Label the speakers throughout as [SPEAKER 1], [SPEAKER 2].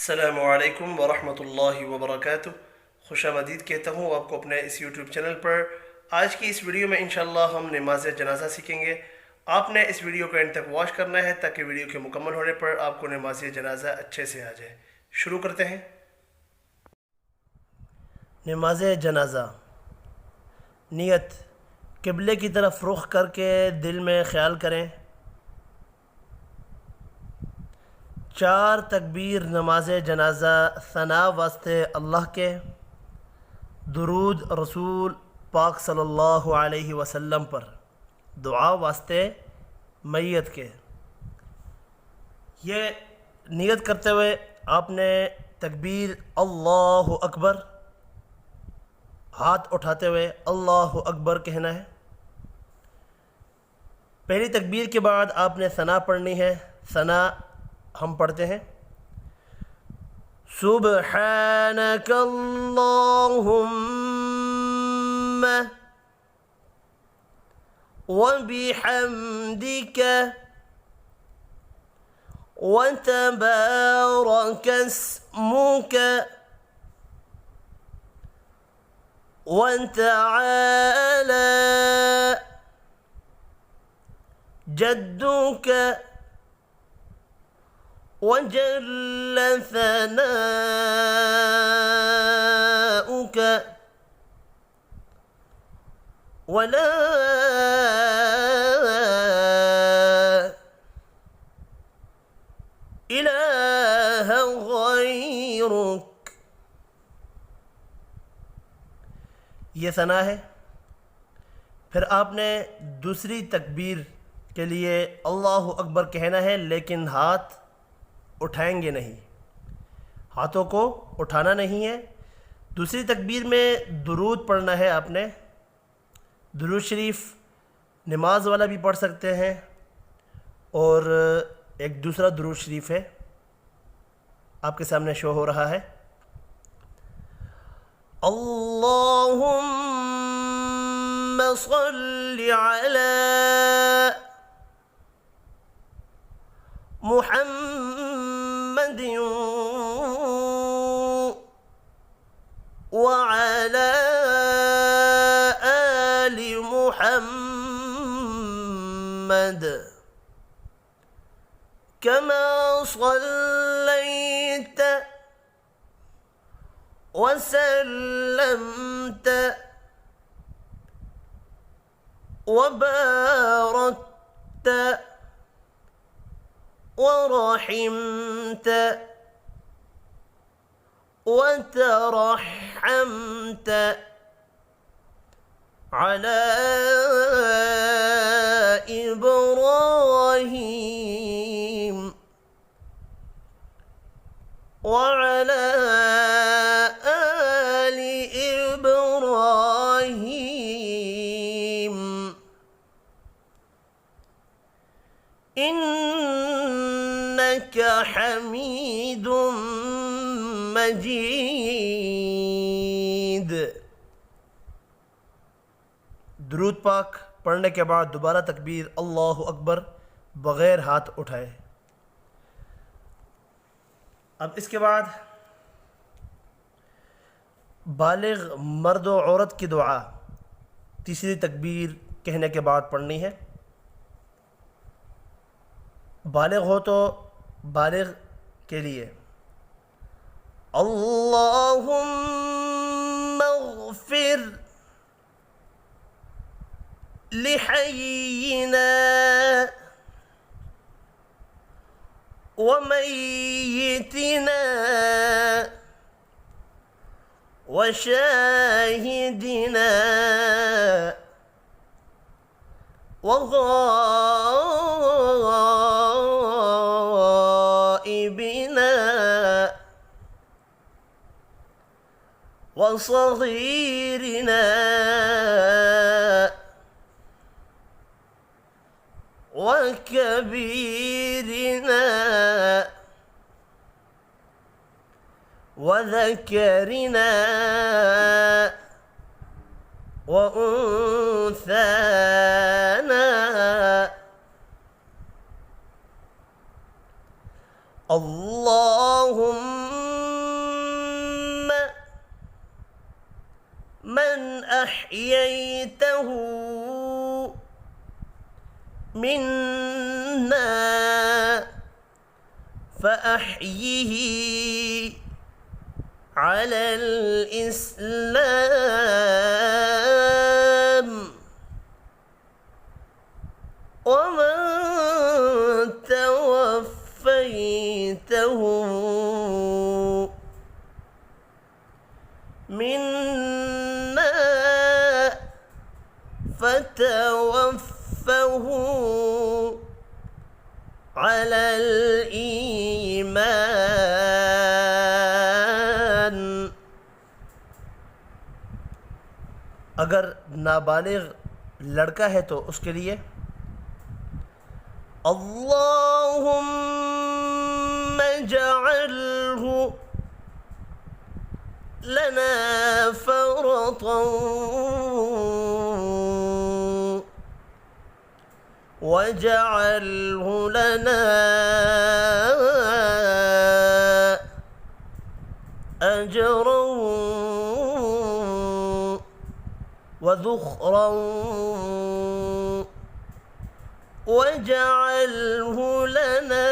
[SPEAKER 1] अस्सलामुअलैकुम वरहमतुल्लाहि वबरकातुह। खुशामदीद कहता हूँ आपको अपने इस यूट्यूब चैनल पर। आज की इस वीडियो में इंशाल्लाह हम नमाज जनाजा सीखेंगे। आपने इस वीडियो को एंड तक वॉच करना है ताकि वीडियो के मुकम्मल होने पर आपको नमाज जनाजा अच्छे से आ जाए। शुरू करते हैं। नमाज जनाजा। नियत। क़िबले की तरफ रुख करके दिल में ख्याल करें। 4 तकबीर नमाज जनाजा सना वास्ते अल्लाह के, दुरूद रसूल पाक सल्लल्लाहु अलैहि वसल्लम पर, दुआ वास्ते मैयत के। ये नियत करते हुए आपने तकबीर अल्लाहु अकबर, हाथ उठाते हुए अल्लाहु अकबर कहना है। पहली तकबीर के बाद आपने सना पढ़नी है। सना हम पढ़ते हैं, सुब्हानक अल्लाहुम्मा व बिहम्दिक व तबारक अस्मुक व तआला जद्दुक वजल सनाउक वला इलाहा गैरुक। ये सना है। फिर आपने दूसरी तकबीर के लिए अल्लाहु अकबर कहना है, लेकिन हाथ उठाएंगे नहीं, हाथों को उठाना नहीं है। दूसरी तकबीर में दुरूद पढ़ना है आपने। दुरूद शरीफ नमाज वाला भी पढ़ सकते हैं और एक दूसरा दुरूद शरीफ है, आपके सामने शो हो रहा है। अल्लाहुम्मा सल्लि अला मुहम्मद व अला आलि मुहम्मद कमा सल्लैत व सल्लमत व बारकत ورحمت وترحمت على إبراهيم وعلى آل إبراهيم إنك حميد मजीद। दुरूद पाक पढ़ने के बाद दोबारा तकबीर अल्लाहु अकबर बग़ैर हाथ उठाए। अब इसके बाद बालिग मर्द व औरत की दुआ तीसरी तकबीर कहने के बाद पढ़नी है। बालिग हो तो बालिग के लिए अल्लाहुम्मा अग़फ़िर लिहय्यिना व मय्यितिना व शाहिदिना व गाइबिना वसग़ीरिना वकबीरिना वज़करिना वउन्साना अल्लाहुम्मा أحييته منا فأحيه على الإسلام ومن توفيته منا فتوفه على الإيمان. अगर नाबालिग लड़का है तो उसके लिए अल्लाहुम्मा जअल्हु लना फरतन वजअल्हु लना अजरन वज़ुख़रन वजअल्हु लना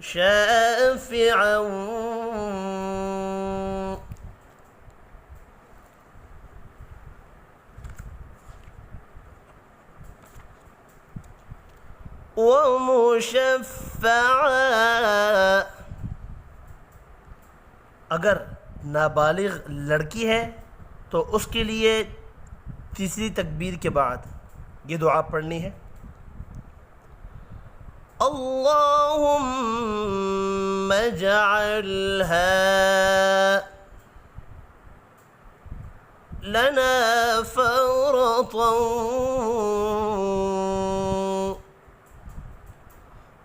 [SPEAKER 1] शाफ़िअन वमुशफ़्फ़अ। अगर नाबालिग लड़की है तो उसके लिए तीसरी तकबीर के बाद ये दुआ पढ़नी है। अल्लाहुम्मा जअल्हा लना फरतन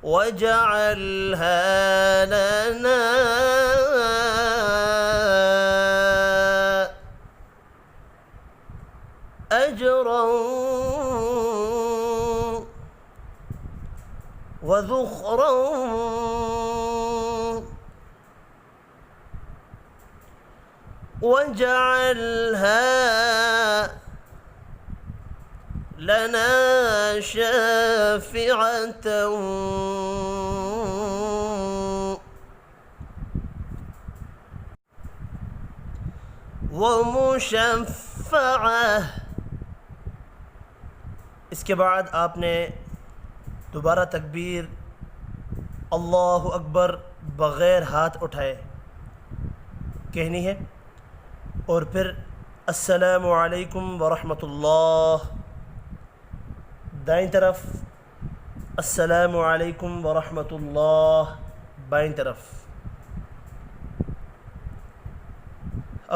[SPEAKER 1] वजअल्हा लना अजरन वज़ुख़रन वजअल्हा लना शाफ़िअतन वमुशफ़्फ़अ। इसके बाद आपने दोबारा तकबीर अल्लाहु अकबर बग़ैर हाथ उठाए कहनी है और फिर अस्सलामु अलैकुम वरहमतुल्लाह दाईं तरफ, अस्सलामु अलैकुम वरहमतुल्लाह बाईं तरफ।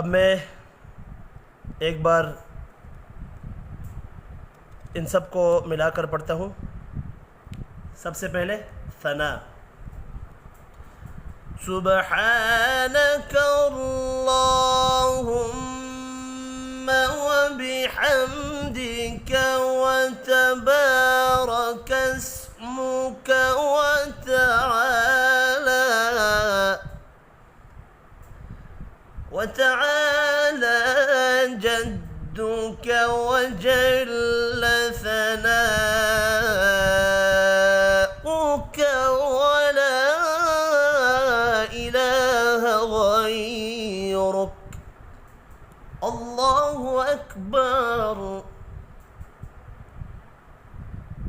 [SPEAKER 1] अब मैं एक बार इन सब को मिलाकर पढ़ता हूँ। सबसे पहले सना सुब्हानक अल्लाहुम्मा व बिहम्दिक व तबारक अस्मुक व तआला जद्दुक व जल्ल सनाउक व ला इलाहा गैरुक अल्लाहु अकबर।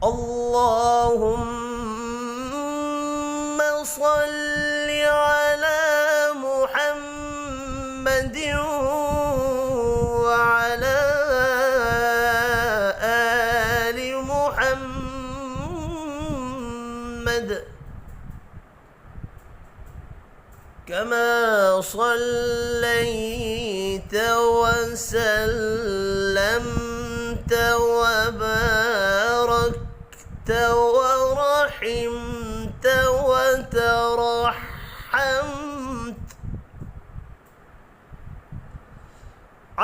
[SPEAKER 1] अल्लाहुम्मा सल्लि अला मुहम्मदिन व अला आलि मुहम्मद कमा सल्लैत व सल्लमत व बारकत व रहिमत व तरहमत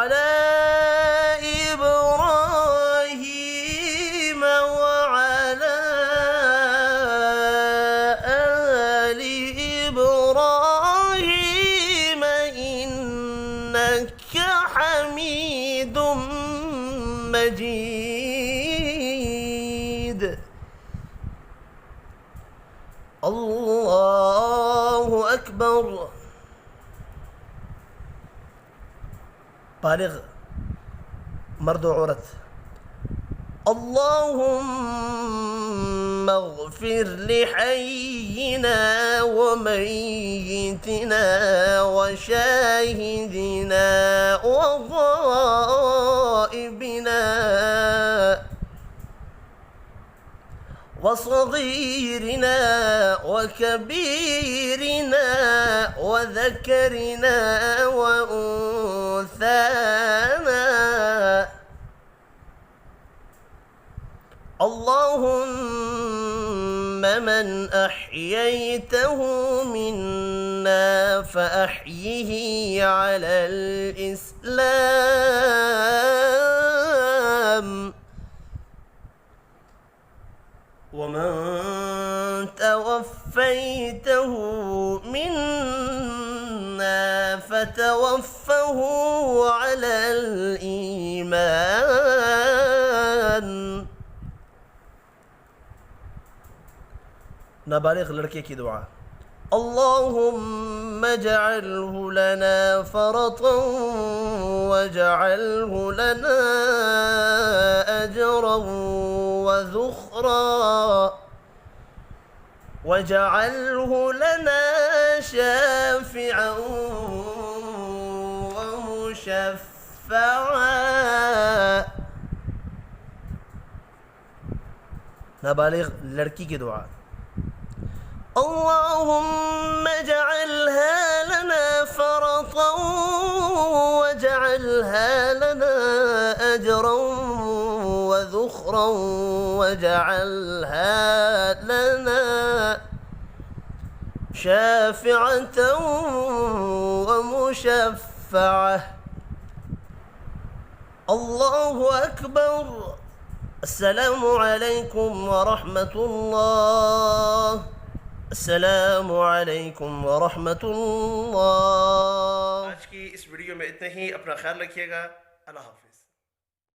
[SPEAKER 1] अला इब्राहीम व अला आलि इब्राहीम الله أكبر. بالغ مرد وعورت. اللهم اغفر لحينا وميتنا وشاهدنا وغائبنا وصغيرنا وكبيرنا وذكرنا وأنثانا. اللهم من أحييته منا فأحيه على الإسلام، ومن توفيته منا فتوفه على الإيمان. नाबालिग लड़के की दुआ। اللهم اجعله لنا فرطا واجعله لنا أجرا وذخرا واجعله لنا شافعا ومشفعا. नाबालिग लड़की की दुआ। اللهم اجعلها لنا فرطا واجعلها لنا أجرا وذخرا واجعلها لنا شافعة ومشفعة. الله أكبر. السلام عليكم ورحمة الله. السلام عليكم ورحمة الله. आज की इस वीडियो में इतना ही। अपना ख्याल रखिएगा। अल्लाह हाफ़िज़।